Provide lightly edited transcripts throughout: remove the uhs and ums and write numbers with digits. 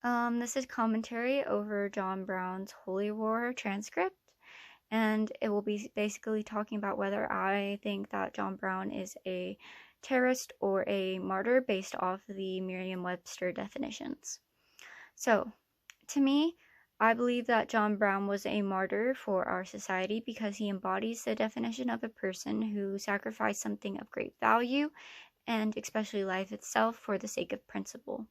This is commentary over John Brown's Holy War transcript, and it will be basically talking about whether I think that John Brown is a terrorist or a martyr based off the Merriam-Webster definitions. So, to me, I believe that John Brown was a martyr for our society because he embodies the definition of a person who sacrificed something of great value, and especially life itself, for the sake of principle.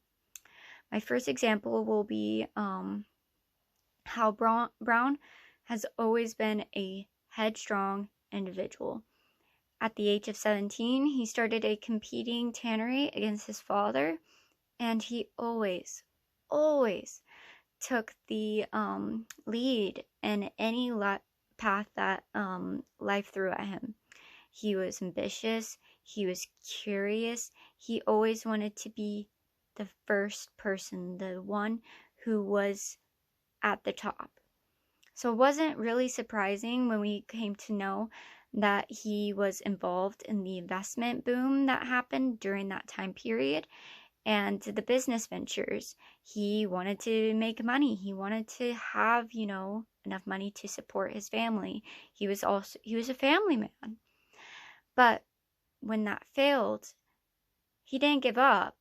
My first example will be how Brown has always been a headstrong individual. At the age of 17, he started a competing tannery against his father, and he always took the lead in any path that life threw at him. He was ambitious, he was curious, he always wanted to be the first person, the one who was at the top. So it wasn't really surprising when we came to know that he was involved in the investment boom that happened during that time period and the business ventures. He wanted to make money. He wanted to have, enough money to support his family. He was a family man. But when that failed, he didn't give up,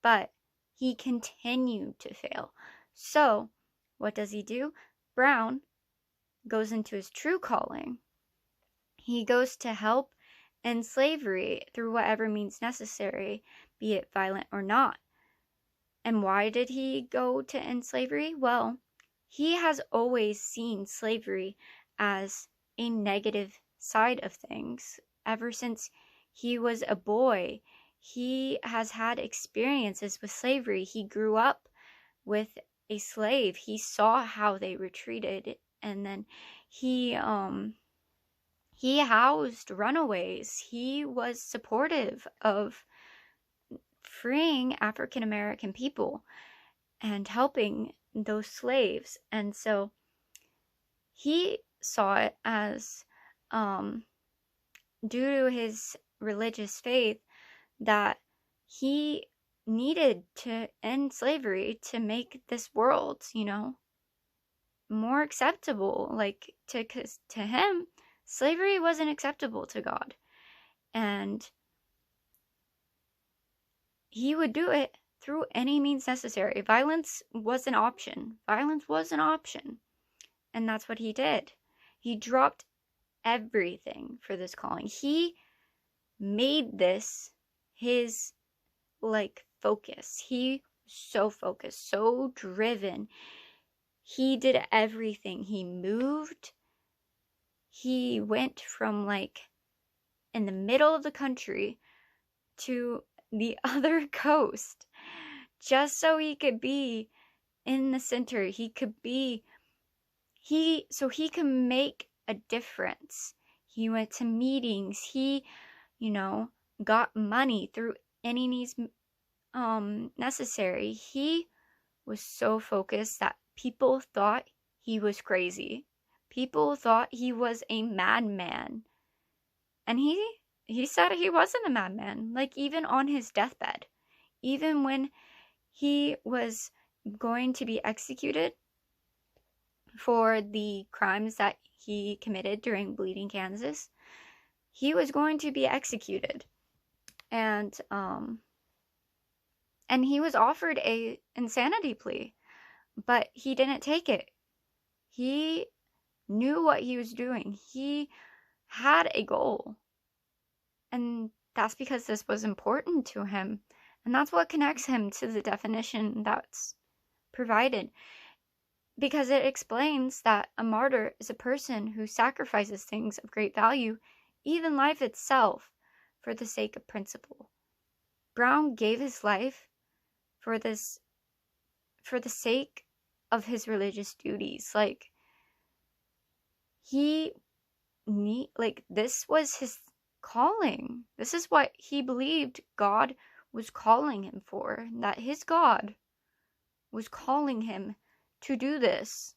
but he continued to fail. So what does he do? Brown goes into his true calling. He goes to help end slavery through whatever means necessary, be it violent or not. And why did he go to end slavery? Well, he has always seen slavery as a negative side of things. Ever since he was a boy, he has had experiences with slavery. He grew up with a slave. He saw how they were treated, and then he housed runaways. He was supportive of freeing African American people and helping those slaves. And so he saw it as, due to his religious faith, that he needed to end slavery to make this world, more acceptable. Like, because to him, slavery wasn't acceptable to God. And he would do it through any means necessary. Violence was an option. And that's what he did. He dropped everything for this calling. He made this his focus. He was so focused, so driven. He did everything. He moved. He went from in the middle of the country to the other coast just so he could be in the center. So he could make a difference. He went to meetings. He, got money through any means necessary. He was so focused that people thought he was crazy. People thought he was a madman. And he said he wasn't a madman. Even on his deathbed, even when he was going to be executed for the crimes that he committed during Bleeding Kansas, he was going to be executed. And he was offered a insanity plea, but he didn't take it. He knew what he was doing. He had a goal. And that's because this was important to him. And that's what connects him to the definition that's provided. Because it explains that a martyr is a person who sacrifices things of great value, even life itself, for the sake of principle. Brown gave his life for the sake of his religious duties. This was his calling. This is what he believed God was calling him for, that his God was calling him to do this,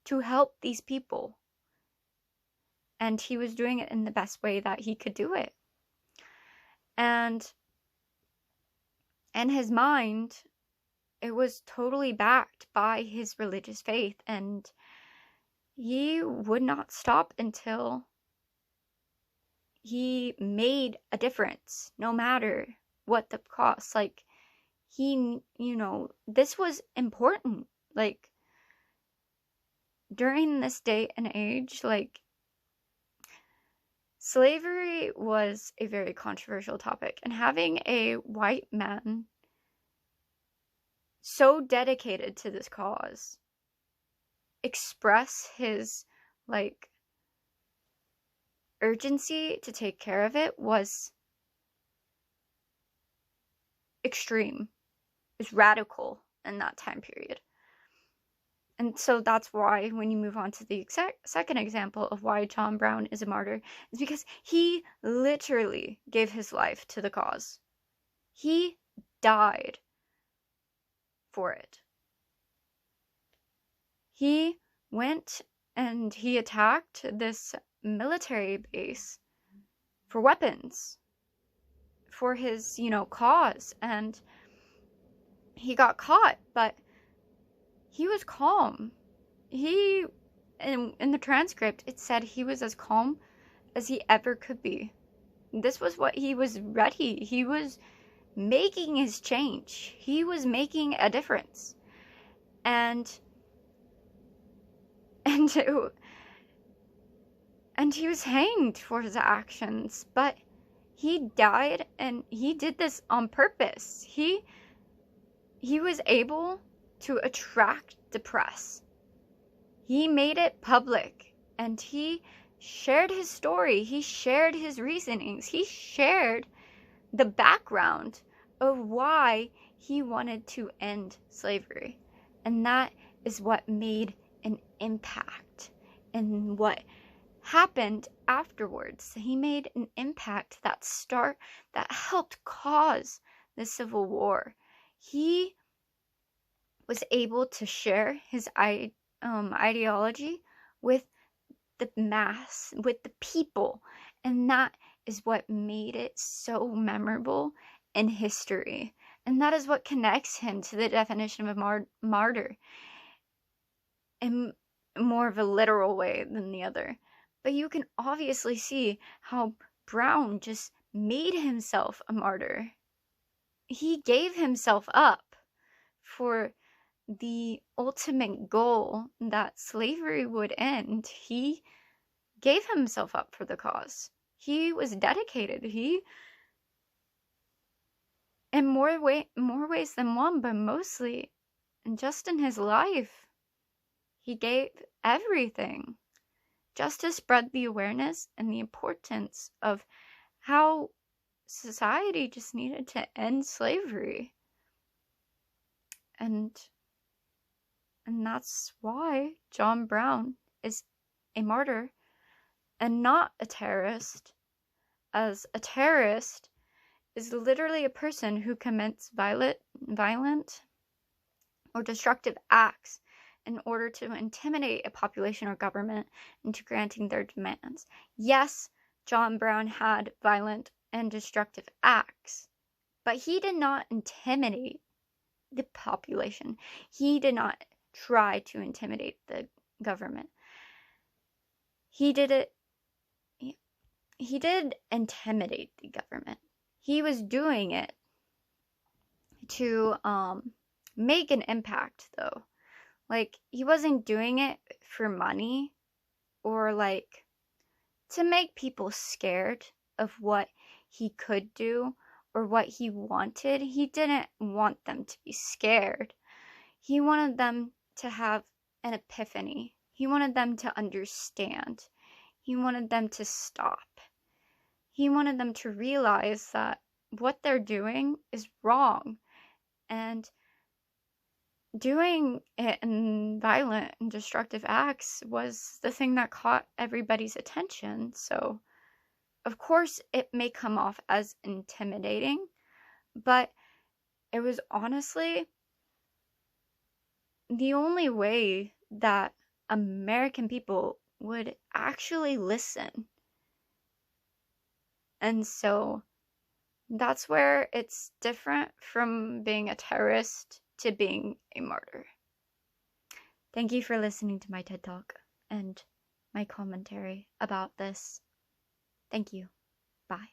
to help these people. And he was doing it in the best way that he could do it. And in his mind, it was totally backed by his religious faith, and he would not stop until he made a difference, no matter what the cost. Like, he, this was important. Like, during this day and age, like, slavery was a very controversial topic, and having a white man so dedicated to this cause express his, like, urgency to take care of it was extreme. It was radical in that time period. And so that's why, when you move on to the second example of why John Brown is a martyr, is because he literally gave his life to the cause. He died for it. He went and he attacked this military base for weapons, for his, cause, and he got caught, but he was calm. In the transcript, it said he was as calm as he ever could be. This was what he was ready. He was making his change. He was making a difference. And he was hanged for his actions, but he died, and he did this on purpose. He was able to attract the press. He made it public, and he shared his story. He shared his reasonings. He shared the background of why he wanted to end slavery. And that is what made an impact. And what happened afterwards, he made an impact that helped cause the Civil War. He was able to share his ideology with the mass, with the people, and that is what made it so memorable in history. And that is what connects him to the definition of a martyr in more of a literal way than the other. But you can obviously see how Brown just made himself a martyr. He gave himself up for the ultimate goal that slavery would end. He gave himself up for the cause. He was dedicated. He, in more ways than one, but mostly just in his life, he gave everything just to spread the awareness and the importance of how society just needed to end slavery. And that's why John Brown is a martyr and not a terrorist, as a terrorist is literally a person who commits violent or destructive acts in order to intimidate a population or government into granting their demands. Yes, John Brown had violent and destructive acts, but he did not intimidate the population. He did not try to intimidate the government. He did intimidate the government. He was doing it to make an impact, though. Like, he wasn't doing it for money or, like, to make people scared of what he could do or what he wanted. He didn't want them to be scared. He wanted them to have an epiphany. He wanted them to understand. He wanted them to stop. He wanted them to realize that what they're doing is wrong. And doing it in violent and destructive acts was the thing that caught everybody's attention. So, of course, it may come off as intimidating, but it was honestly the only way that American people would actually listen. And so that's where it's different from being a terrorist to being a martyr. Thank you for listening to my TED Talk and my commentary about this. Thank you. Bye.